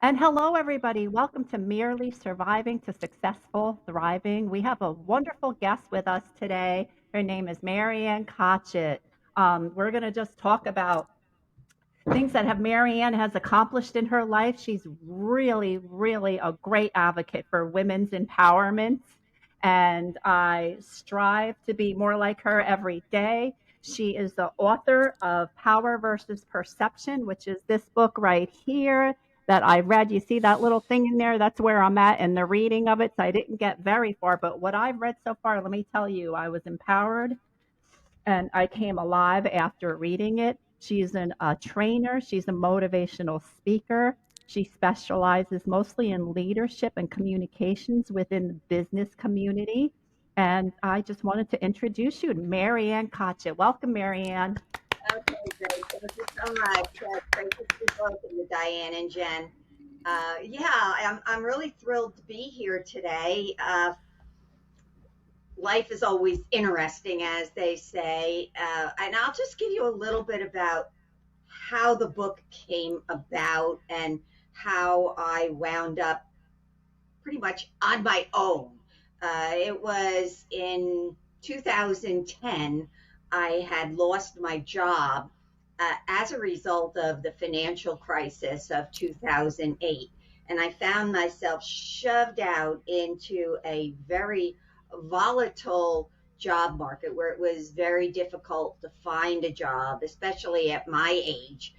And hello, everybody. Welcome to Merely Surviving to Successful Thriving. We have a wonderful guest with us today. Her name is Anne Kochut. We're going to just talk about things that have Anne has accomplished in her life. She's really a great advocate for women's empowerment. And I strive to be more like her every day. She is the author of Power versus Perception, which is this book right here that I read. You see that little thing in there? That's where I'm at in the reading of it. So I didn't get very far, but what I've read so far, let me tell you, I was empowered and I came alive after reading it. She's a trainer, she's a motivational speaker. She specializes mostly in leadership and communications within the business community. And I just wanted to introduce you to Anne Kochut. Welcome, Anne. Okay, great. Thank you so much. Great to see both of you, Diane and Jen. Yeah, I'm really thrilled to be here today. Life is always interesting, as they say. And I'll just give you a little bit about how the book came about and how I wound up pretty much on my own. It was in 2010, I had lost my job as a result of the financial crisis of 2008. And I found myself shoved out into a very volatile job market where it was very difficult to find a job, especially at my age.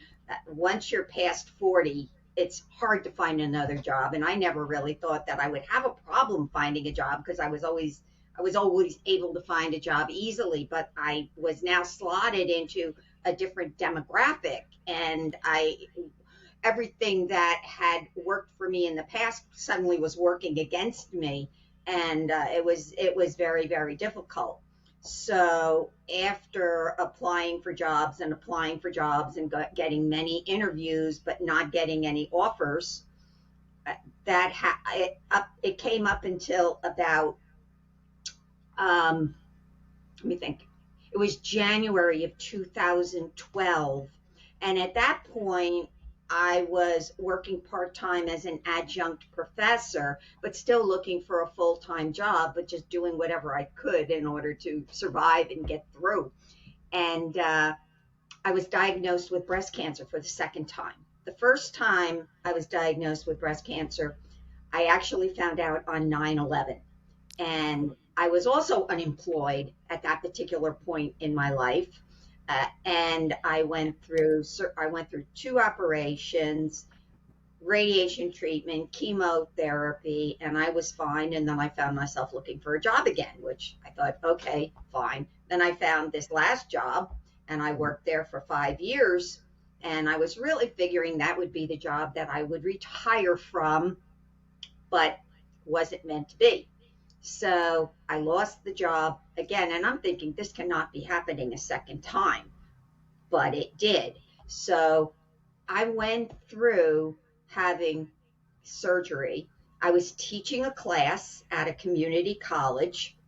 Once you're past 40, it's hard to find another job, and I never really thought that I would have a problem finding a job because I was always able to find a job easily, but I was now slotted into a different demographic, and I everything that had worked for me in the past suddenly was working against me, and it was very difficult. So after applying for jobs and getting many interviews but not getting any offers, it came up until about let me think. It was January of 2012. And at that point, I was working part time as an adjunct professor, but still looking for a full time job, but just doing whatever I could in order to survive and get through. And I was diagnosed with breast cancer for the second time. The first time I was diagnosed with breast cancer, I actually found out on 9/11, and I was also unemployed at that particular point in my life. And I went through two operations, radiation treatment, chemotherapy, and I was fine. And then I found myself looking for a job again, which I thought, okay, fine. Then I found this last job, and I worked there for 5 years. And I was really figuring that would be the job that I would retire from, but wasn't meant to be. So I lost the job again, and I'm thinking this cannot be happening a second time, but it did. So I went through having surgery. I was teaching a class at a community college.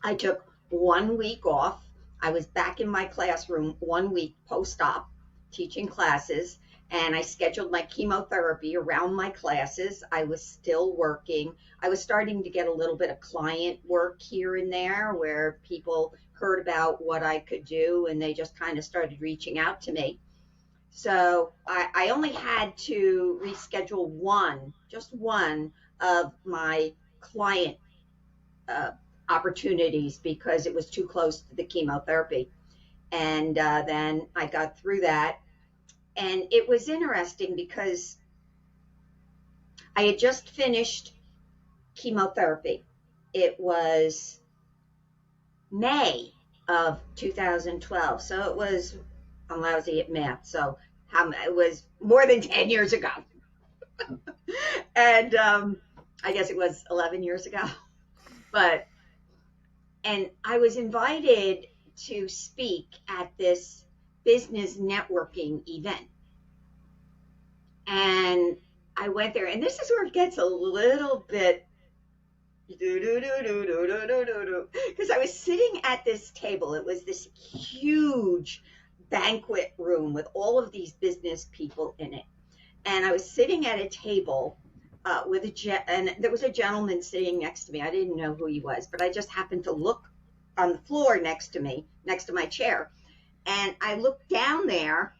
I took 1 week off. I was back in my classroom 1 week post op teaching classes, and I scheduled my chemotherapy around my classes. I was still working. I was starting to get a little bit of client work here and there where people heard about what I could do and they just kind of started reaching out to me. So I only had to reschedule just one of my client uh, opportunities because it was too close to the chemotherapy. And then I got through that. And it was interesting because I had just finished chemotherapy. It was May of 2012. So I'm lousy at math. So it was more than 10 years ago. And I guess it was 11 years ago. But and I was invited to speak at this business networking event. And I went there, and this is where it gets a little bit because I was sitting at this table. It was this huge banquet room with all of these business people in it. and I was sitting at a table and there was a gentleman sitting next to me. I didn't know who he was, but I just happened to look on the floor next to me, next to my chair. And I looked down there,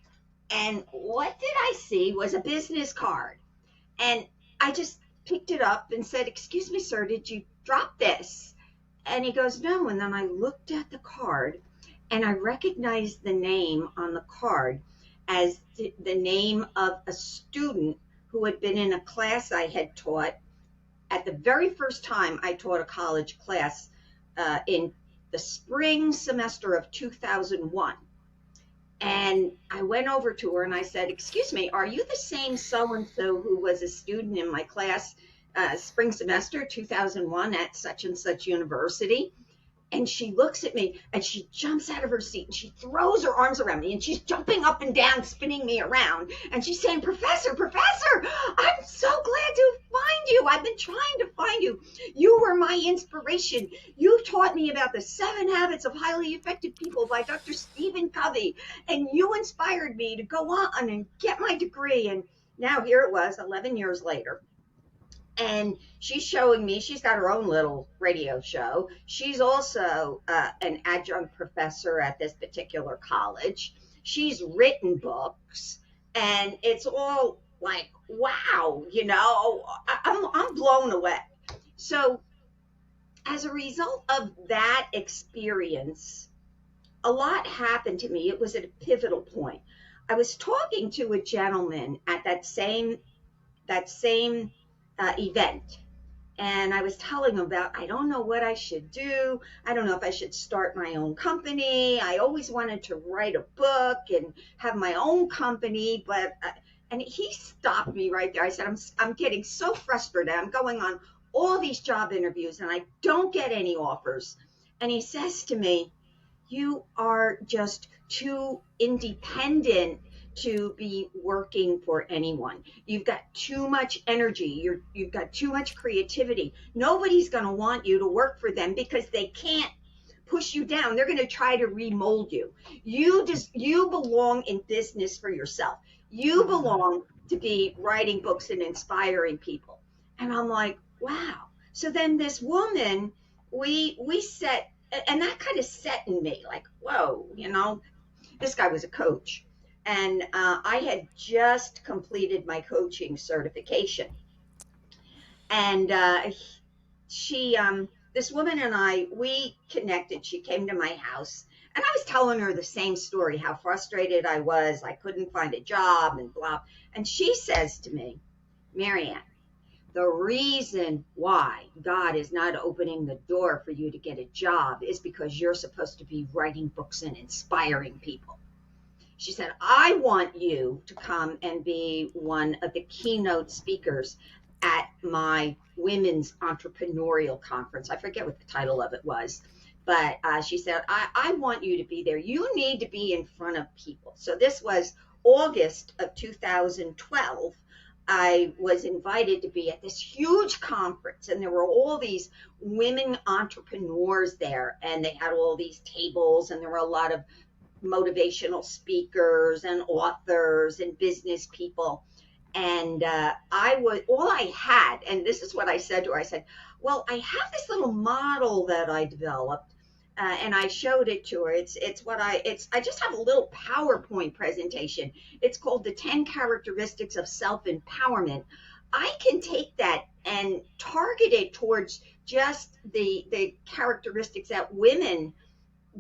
and what did I see was a business card. And I just picked it up and said, "Excuse me, sir, did you drop this?" And he goes, "No." And then I looked at the card and I recognized the name on the card as the name of a student who had been in a class I had taught at the very first time I taught a college class in the spring semester of 2001. And I went over to her and I said, "Excuse me, are you the same so and so who was a student in my class spring semester 2001 at such and such university?" And she looks at me and she jumps out of her seat and she throws her arms around me and she's jumping up and down, spinning me around. And she's saying, "Professor, Professor, I'm so glad to find you. I've been trying to find you. You were my inspiration. You taught me about the 7 Habits of Highly Effective People by Dr. Stephen Covey. And you inspired me to go on and get my degree." And now here it was 11 years later, and she's showing me she's got her own little radio show. She's also an adjunct professor at this particular college. She's written books, and it's all like, wow, I'm blown away. So as a result of that experience, a lot happened to me. It was at a pivotal point. I was talking to a gentleman at that same event, and I was telling him about, I don't know what I should do. I don't know if I should start my own company. I always wanted to write a book and have my own company, but and he stopped me right there. I said, I'm getting so frustrated. I'm going on all these job interviews and I don't get any offers. And he says to me, "You are just too independent to be working for anyone. You've got too much energy. You've got too much creativity. Nobody's going to want you to work for them because they can't push you down. They're going to try to remold you. You belong in business for yourself. You belong to be writing books and inspiring people." And I'm like, wow. So then this woman, we set, and that kind of set in me like, whoa, this guy was a coach. And I had just completed my coaching certification. And this woman and we connected. She came to my house, and I was telling her the same story, how frustrated I was. I couldn't find a job and blah. And she says to me, "Marianne, the reason why God is not opening the door for you to get a job is because you're supposed to be writing books and inspiring people." She said, "I want you to come and be one of the keynote speakers at my women's entrepreneurial conference." I forget what the title of it was, but she said, I want you to be there. You need to be in front of people. So this was August of 2012. I was invited to be at this huge conference, and there were all these women entrepreneurs there, and they had all these tables, and there were a lot of motivational speakers and authors and business people. And all I had, and this is what I said to her, I said, "Well, I have this little model that I developed," and I showed it to her. I just have a little PowerPoint presentation. It's called the 10 Characteristics of Self-Empowerment. I can take that and target it towards just the characteristics that women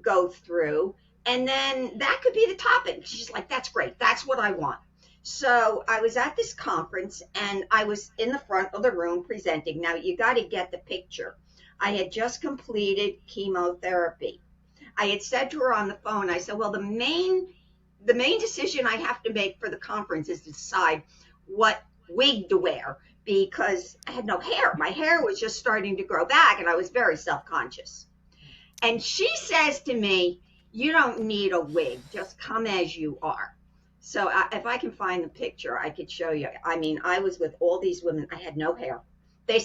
go through, and then that could be the topic. She's like, "That's great. That's what I want." So I was at this conference and I was in the front of the room presenting. Now you got to get the picture. I had just completed chemotherapy. I had said to her on the phone, I said, "Well, the main decision I have to make for the conference is to decide what wig to wear, because I had no hair. My hair was just starting to grow back and I was very self-conscious." And she says to me, "You don't need a wig. Just come as you are." So if I can find the picture, I could show you. I mean, I was with all these women. I had no hair. She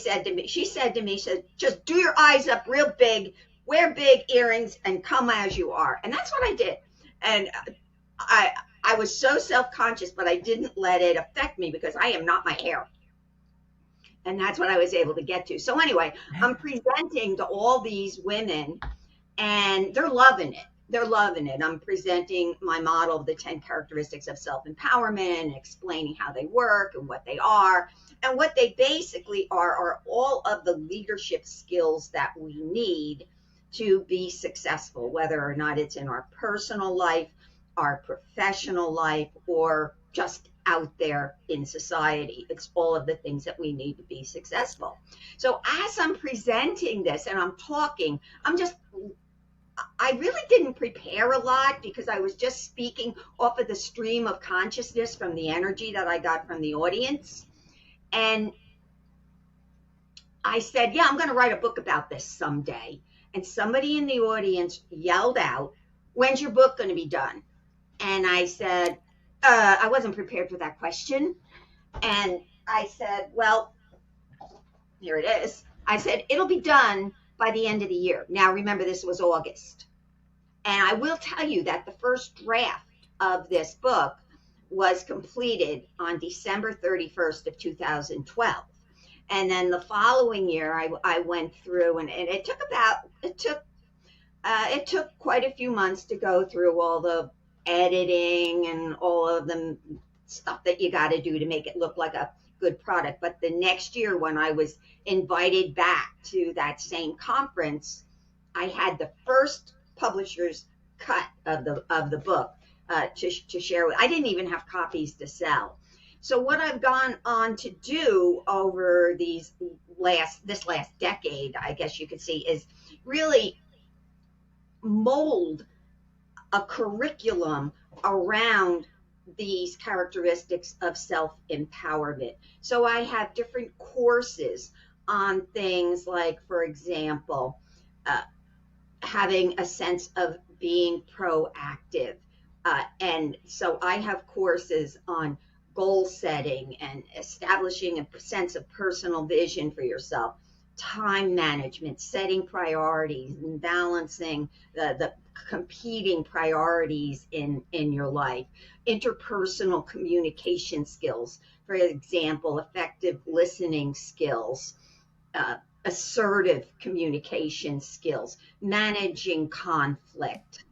said to me, "Just do your eyes up real big, wear big earrings, and come as you are." And that's what I did. And I I was so self-conscious, but I didn't let it affect me because I am not my hair. And that's what I was able to get to. So anyway, I'm presenting to all these women and they're loving it. They're loving it. I'm presenting my model of the 10 characteristics of self empowerment and explaining how they work and what they are. And what they basically are all of the leadership skills that we need to be successful, whether or not it's in our personal life, our professional life, or just out there in society. It's all of the things that we need to be successful. So as I'm presenting this and I'm talking, I really didn't prepare a lot because I was just speaking off of the stream of consciousness from the energy that I got from the audience. And I said, yeah, I'm going to write a book about this someday. And somebody in the audience yelled out, when's your book going to be done? And I said, I wasn't prepared for that question. And I said, well, here it is. I said, it'll be done by the end of the year. Now, remember, this was August. And I will tell you that the first draft of this book was completed on December 31st of 2012. And then the following year, I went through and it took quite a few months to go through all the editing and all of the stuff that you got to do to make it look like a good product. But the next year, when I was invited back to that same conference, I had the first publisher's cut of the book to share with. I didn't even have copies to sell. So what I've gone on to do over this last decade, I guess you could see, is really mold a curriculum around these characteristics of self-empowerment. So I have different courses on things like, for example, having a sense of being proactive. And so I have courses on goal setting and establishing a sense of personal vision for yourself, time management, setting priorities, and balancing the competing priorities in your life, interpersonal communication skills, for example, effective listening skills, assertive communication skills, managing conflict,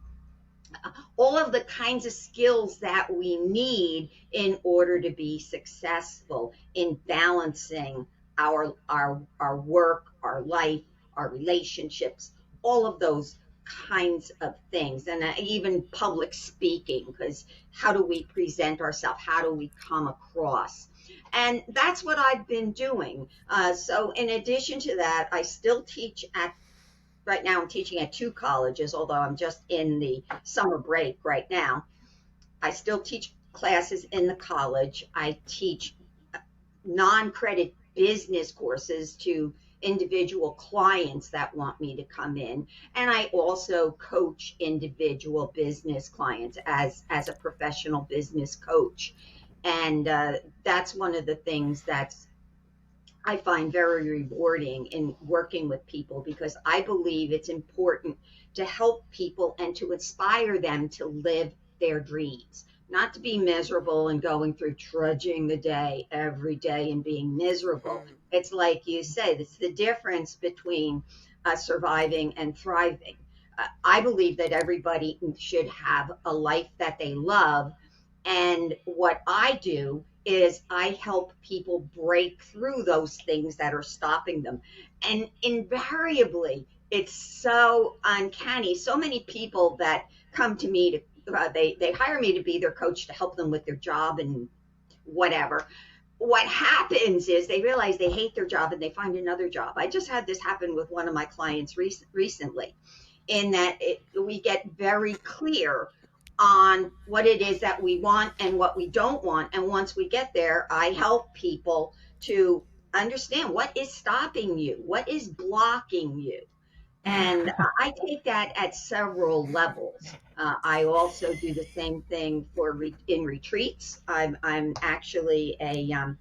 all of the kinds of skills that we need in order to be successful in balancing our work, our life, our relationships, all of those kinds of things, and even public speaking, because how do we present ourselves? How do we come across? And that's what I've been doing. So in addition to that, I still teach right now I'm teaching at two colleges, although I'm just in the summer break right now. I still teach classes in the college. I teach non-credit business courses to individual clients that want me to come in. And I also coach individual business clients as a professional business coach. And that's one of the things that's I find very rewarding in working with people, because I believe it's important to help people and to inspire them to live their dreams, not to be miserable and going through trudging the day every day and being miserable. It's like you said, it's the difference between surviving and thriving. I believe that everybody should have a life that they love. And what I do is I help people break through those things that are stopping them. And invariably, it's so uncanny. So many people that come to me they hire me to be their coach to help them with their job and whatever. What happens is they realize they hate their job and they find another job. I just had this happen with one of my clients recently, in that we get very clear on what it is that we want and what we don't want. And once we get there, I help people to understand what is stopping you, what is blocking you. And I take that at several levels. I also do the same thing in retreats. I'm actually I'm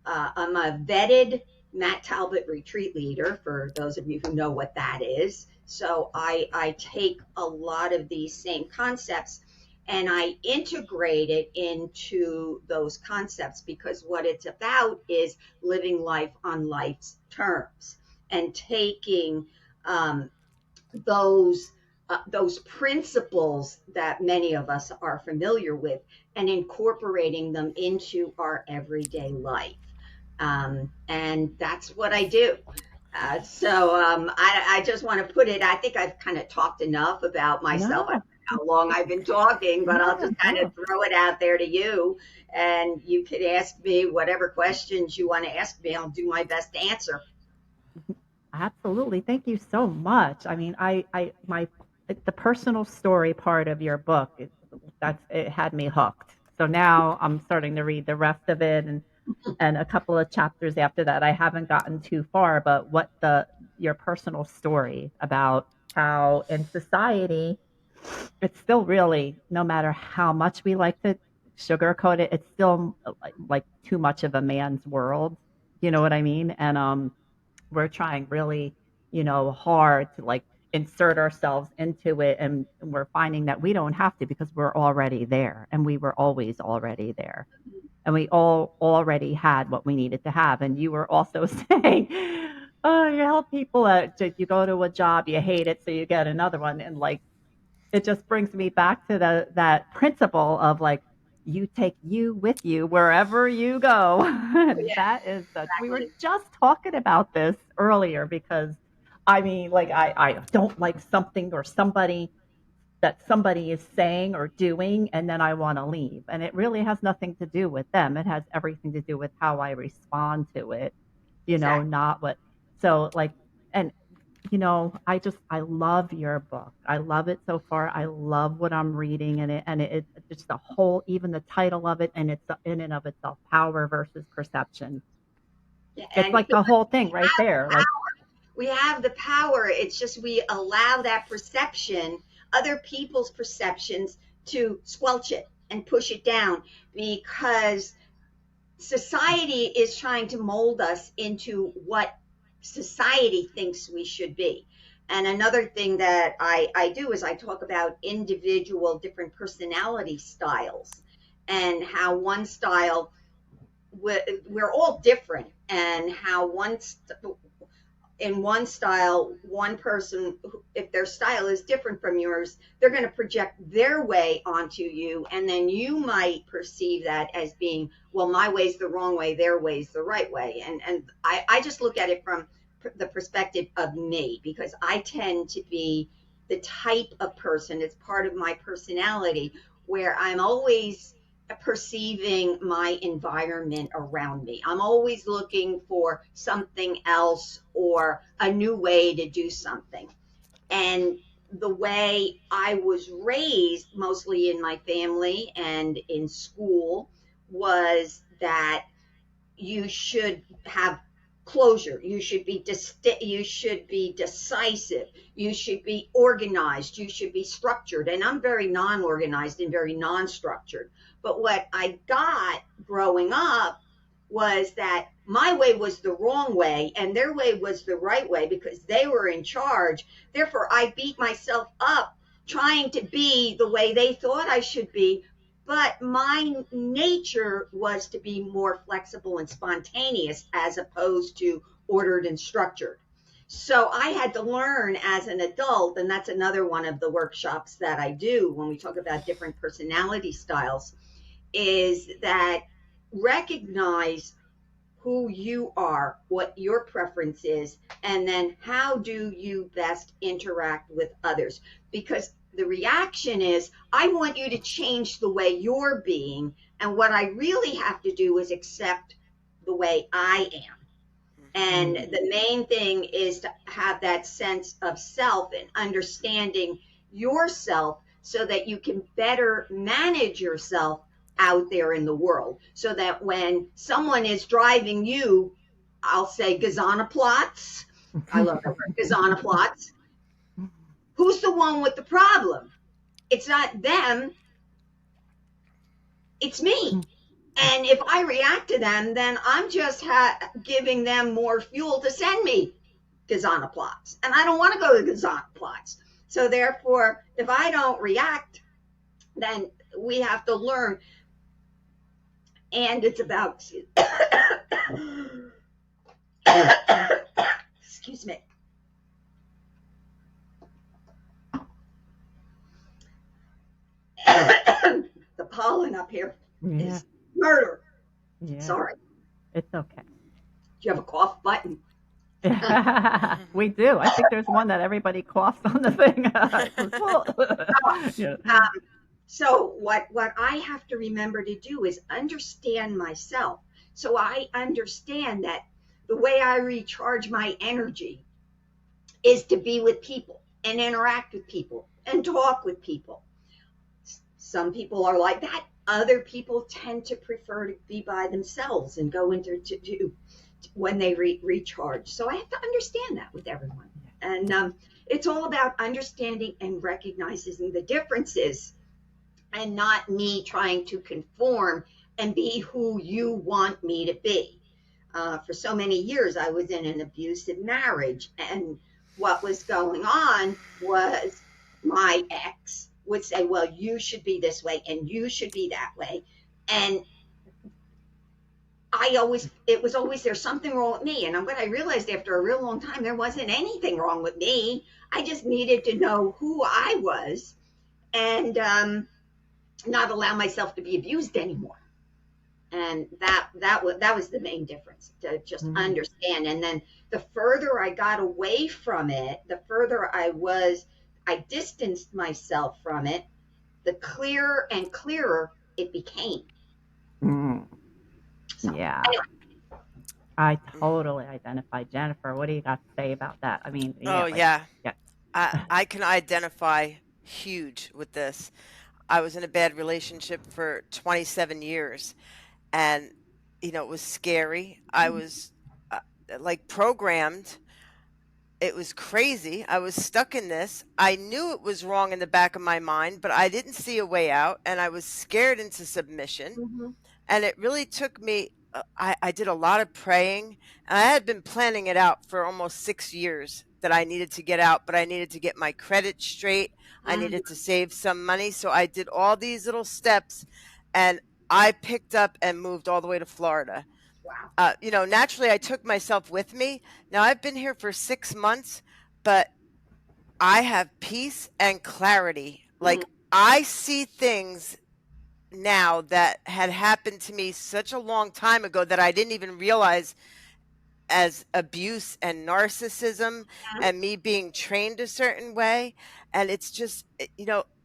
a vetted Matt Talbot retreat leader, for those of you who know what that is. So I take a lot of these same concepts and I integrate it into those concepts, because what it's about is living life on life's terms and taking um, those those principles that many of us are familiar with and incorporating them into our everyday life. And that's what I do. I just want to put it, I think I've kind of talked enough about myself. I don't No, know how long I've been talking, but I'll yeah, just kind of no. throw it out there to you. And you could ask me whatever questions you want to ask me. I'll do my best to answer. Absolutely. Thank you so much. I mean, the personal story part of your book, it had me hooked. So now I'm starting to read the rest of it, and a couple of chapters after that. I haven't gotten too far, but your personal story about how in society, it's still really, no matter how much we like to sugarcoat it, it's still like too much of a man's world. You know what I mean? And we're trying really, hard to like insert ourselves into it, and we're finding that we don't have to because we're already there, and we were always already there, and we all already had what we needed to have. And you were also saying, oh, you help people you go to a job, you hate it, so you get another one, and like it just brings me back to that principle of like you take you with you wherever you go. And Yeah, that is such, we were exactly. just talking about this earlier because I mean, like I don't like something or somebody that somebody is saying or doing, and then I want to leave. And it really has nothing to do with them. It has everything to do with how I respond to it, Exactly. not what. So like, and I love your book. I love it so far. I love what I'm reading in it, and it just the whole, even the title of it, and it's in and of itself, power versus perception. Yeah, It's and like because the whole we thing right there. Like, we have the power. It's just we allow that perception, other people's perceptions, to squelch it and push it down, because society is trying to mold us into what society thinks we should be. And another thing that I do is I talk about individual different personality styles, and how one style, we're all different, and how in one style, one person, if their style is different from yours, they're going to project their way onto you. And then you might perceive that as being, well, my way's the wrong way, their way's the right way. And I just look at it from the perspective of me, because I tend to be the type of person, it's part of my personality, where I'm always perceiving my environment around me. I'm always looking for something else or a new way to do something. And the way I was raised, mostly in my family and in school, was that you should have closure, you should be you should be decisive, you should be organized, you should be structured. And I'm very non-organized and very non-structured. But what I got growing up was that my way was the wrong way and their way was the right way, because they were in charge. Therefore I beat myself up trying to be the way they thought I should be, but my nature was to be more flexible and spontaneous as opposed to ordered and structured. So I had to learn as an adult, and that's another one of the workshops that I do when we talk about different personality styles, is that recognize who you are, what your preference is, and then how do you best interact with others. Because the reaction is, I want you to change the way you're being, and what I really have to do is accept the way I am. And mm, the main thing is to have that sense of self and understanding yourself, so that you can better manage yourself out there in the world. So that when someone is driving you, I'll say gazonaplots. I love that word, gazonaplots. Who's the one with the problem? It's not them, it's me. And if I react to them, then I'm just giving them more fuel to send me Gazana plots. And I don't want to go to Gazana plots. So therefore, if I don't react, then we have to learn. And it's about, excuse me, the pollen up here Yeah. is murder. Yeah. Sorry. It's okay. Do you have a cough button? We do. I think there's one that everybody coughs on the thing. Yeah. So what I have to remember to do is understand myself. So I understand that the way I recharge my energy is to be with people and interact with people and talk with people. Some people are like that. Other people tend to prefer to be by themselves and go into to when they recharge. So I have to understand that with everyone. And it's all about understanding and recognizing the differences, and not me trying to conform and be who you want me to be. For so many years, I was in an abusive marriage, and what was going on was my ex would say, "Well, you should be this way, and you should be that way," and it was always there's something wrong with me. And what I realized after a real long time, there wasn't anything wrong with me. I just needed to know who I was, and not allow myself to be abused anymore. And that was the main difference, to just Mm. understand. And then the further I got away from it, the further I distanced myself from it, the clearer and clearer it became. Mm. So Yeah. anyway. I Mm. totally identify. Jennifer, what do you got to say about that? I mean, Oh, yeah, like, yeah. yeah. I can identify huge with this. I was in a bad relationship for 27 years, and it was scary. I was uh, like programmed. It was crazy. I was stuck in this. I knew it was wrong in the back of my mind, but I didn't see a way out, and I was scared into submission. Mm-hmm. And it really took me, I did a lot of praying, and I had been planning it out for almost 6 years that I needed to get out, but I needed to get my credit straight. I Mm-hmm. needed to save some money. So I did all these little steps, and I picked up and moved all the way to Florida. Wow. Naturally, I took myself with me. Now I've been here for 6 months, but I have peace and clarity. Mm-hmm. Like, I see things now that had happened to me such a long time ago that I didn't even realize, as abuse and narcissism and me being trained a certain way. And it's just,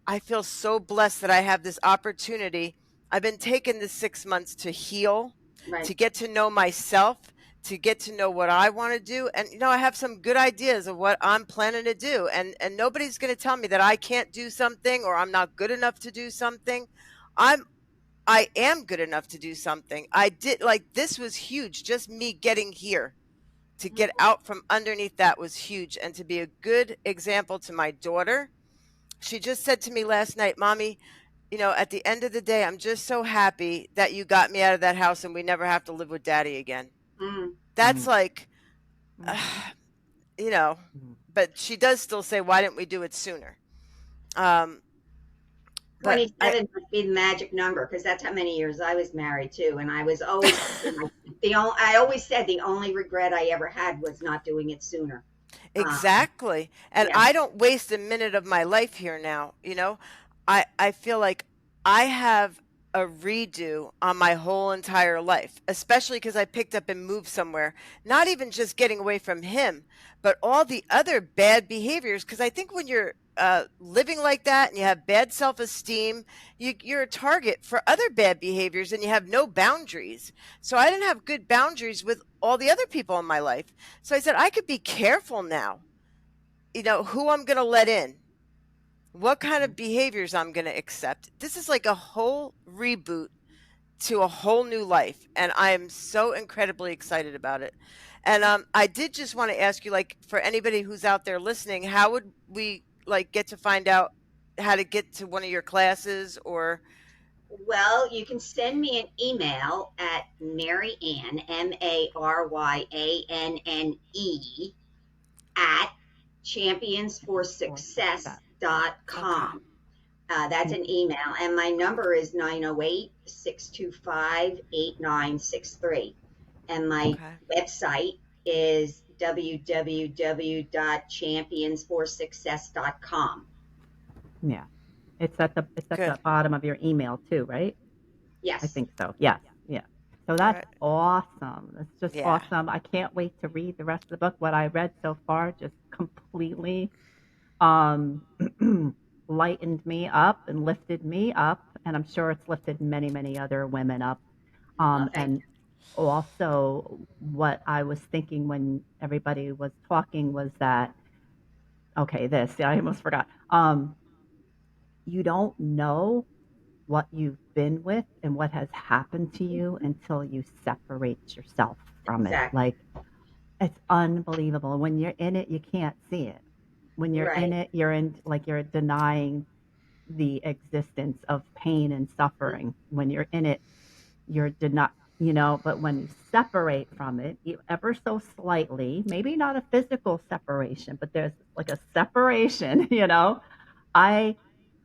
I feel so blessed that I have this opportunity. I've been taking the 6 months to heal, Right. to get to know myself, to get to know what I want to do. And, I have some good ideas of what I'm planning to do. And nobody's going to tell me that I can't do something or I'm not good enough to do something. I'm I am good enough to do something. I did, like, this was huge. Just me getting here, to get out from underneath that was huge. And to be a good example to my daughter. She just said to me last night, "Mommy, at the end of the day, I'm just so happy that you got me out of that house and we never have to live with Daddy again." Mm. That's Mm. like, Mm. you know, Mm. but she does still say, "Why didn't we do it sooner?" Um, but 27 must be the magic number, because that's how many years I was married too. And I was always I always said the only regret I ever had was not doing it sooner. Exactly. And Yeah. I don't waste a minute of my life here now, I feel like I have a redo on my whole entire life, especially because I picked up and moved somewhere, not even just getting away from him, but all the other bad behaviors. Because I think when you're living like that and you have bad self-esteem, you're a target for other bad behaviors and you have no boundaries. So I didn't have good boundaries with all the other people in my life. So I said, I could be careful now, who I'm going to let in, what kind of behaviors I'm going to accept. This is like a whole reboot to a whole new life. And I am so incredibly excited about it. And I did just want to ask you, like, for anybody who's out there listening, how would we like get to find out how to get to one of your classes? Or Well, you can send me an email at Maryanne, MaryAnne, at For success. Okay. championsforsuccess.com. That's an email. And my number is 908-625-8963. And my Okay. website is www.championsforsuccess.com. Yeah. It's at Good. the bottom of your email too, right? I Yes. think so. Yes. Yeah. So All that's right. awesome. That's just Yeah. awesome. I can't wait to read the rest of the book. What I read so far just completely um lightened me up and lifted me up, and I'm sure it's lifted many, many other women up. Oh, thank And also what I was thinking when everybody was talking was that okay, this, I almost forgot. You don't know what you've been with and what has happened to you. you until you separate yourself from it. Exactly. Like, it's unbelievable. When you're in it, you can't see it. When you're in Right. it, you're in, like, you're denying the existence of pain and Mhm. suffering. When you're in it, you're not, you know, but when you separate from it, you ever so slightly, maybe not a physical separation, but there's like a separation, you know, I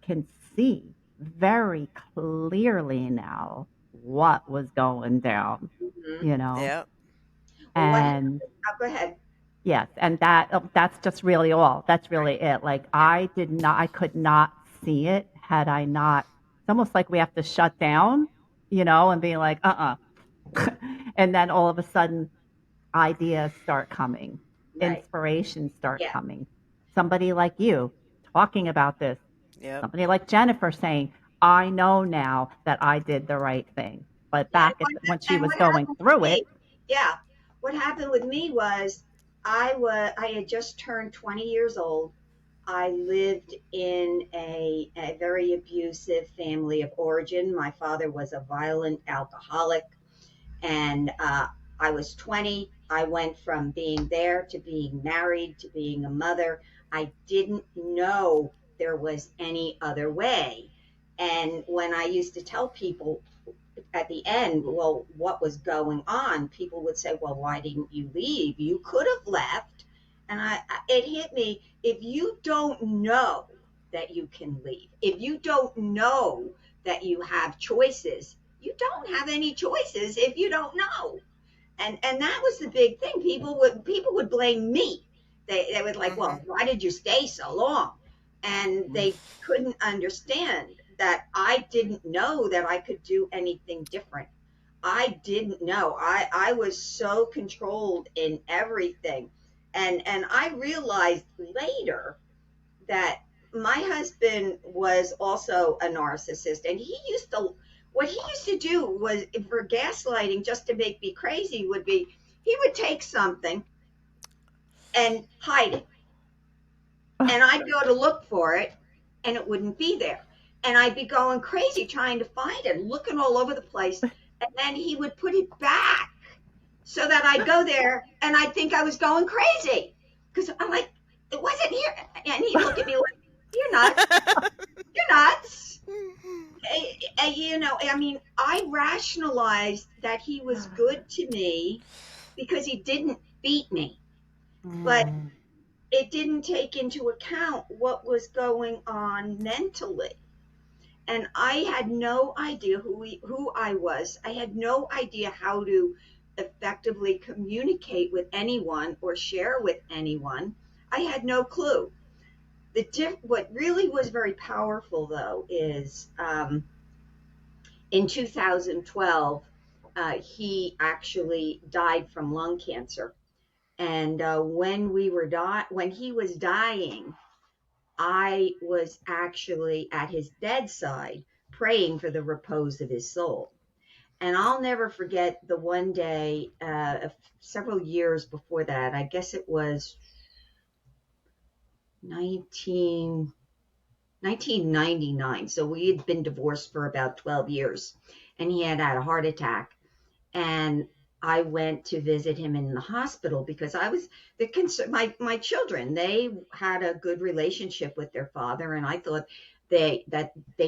can see very clearly now what was going down, Mhm. you know, Yep. Well, what happened? and Oh, go ahead. yes, and that's just really all. That's really it. Like I could not see it had I not. It's almost like we have to shut down, you know, and be like, and then all of a sudden ideas start coming, Right. inspirations start Yeah. coming. Somebody like you talking about this, Yep. somebody like Jennifer saying, I know now that I did the right thing. But Yeah. back at when she And was what going happened with through it, me? Yeah. What happened with me was I had just turned 20 years old. I lived in a very abusive family of origin. My father was a violent alcoholic, and I was 20. I went from being there to being married to being a mother. I didn't know there was any other way. And when I used to tell people at the end, well, what was going on, people would say, well, why didn't you leave? You could have left. And it hit me, if you don't know that you can leave, if you don't know that you have choices, you don't have any choices if you don't know. And that was the big thing. People would blame me. They would like, Mm-hmm. well, why did you stay so long? And they couldn't understand that I didn't know that I could do anything different. I didn't know. I was so controlled in everything. And I realized later that my husband was also a narcissist, and he used to what he used to do was, for gaslighting, just to make me crazy, would be he would take something and hide it, and I'd go to look for it, and it wouldn't be there, and I'd be going crazy trying to find it, looking all over the place, and then he would put it back so that I'd go there and I'd think I was going crazy because I'm like, it wasn't here, and he'd look at me like, you're nuts. You're nuts. I mean, I rationalized that he was good to me because he didn't beat me, but Mm, it didn't take into account what was going on mentally. And I had no idea who I was. I had no idea how to effectively communicate with anyone or share with anyone. I had no clue. What really was very powerful, though, is in 2012, he actually died from lung cancer. And when he was dying, I was actually at his bedside praying for the repose of his soul. And I'll never forget the one day, several years before that. I guess it was 19, 1999. So we had been divorced for about 12 years, and he had a heart attack. And I went to visit him in the hospital because I was the concern. My children, they had a good relationship with their father, and I thought they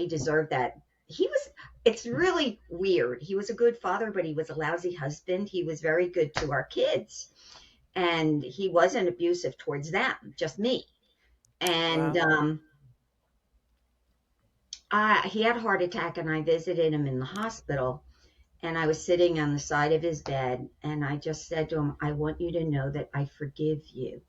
deserved that. He was. It's really weird. He was a good father, but he was a lousy husband. He was very good to our kids, and he wasn't abusive towards them, just me. And Wow. He had a heart attack, and I visited him in the hospital. And I was sitting on the side of his bed, and I just said to him, I want you to know that I forgive you.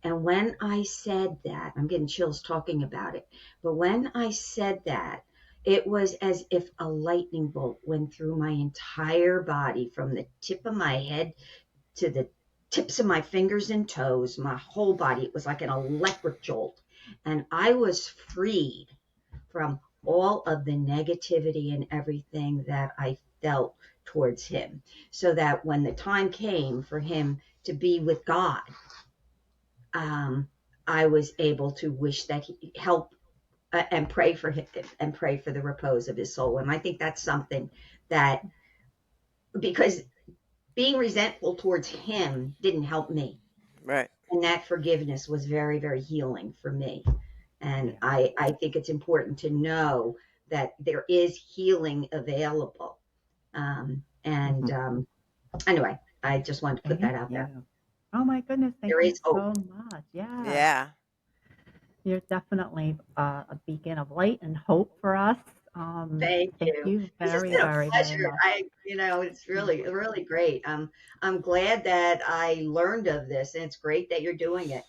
And when I said that, I'm getting chills talking about it, but when I said that, it was as if a lightning bolt went through my entire body from the tip of my head to the tips of my fingers and toes, my whole body. It was like an electric jolt. And I was freed from all of the negativity and everything that I felt towards him. So that when the time came for him to be with God, um, I was able to wish that he help and pray for him and pray for the repose of his soul. And I think that's something that, because being resentful towards him didn't help me. Right. And that forgiveness was very, very healing for me. And Yeah. I think it's important to know that there is healing available. And Mhm. anyway, I just wanted to put that Thank out there. you. Oh my goodness, thank There you is hope. so much. Yes. Yeah. You're definitely a beacon of light and hope for us. Thank Thank you. you This has very, been a very, very pleasure. much. It's really, really great. I'm glad that I learned of this, and it's great that you're doing it.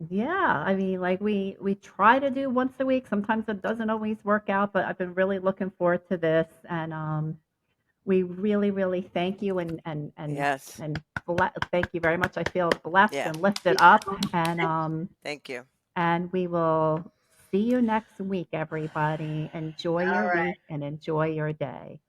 Yeah, I mean, like we try to do once a week. Sometimes it doesn't always work out, but I've been really looking forward to this, and we really, really thank you Yes. and thank you very much. I feel blessed Yeah. and lifted Me up, too. Thank you. Thank you. and we will see you next week, everybody. Enjoy All your right. week and enjoy your day.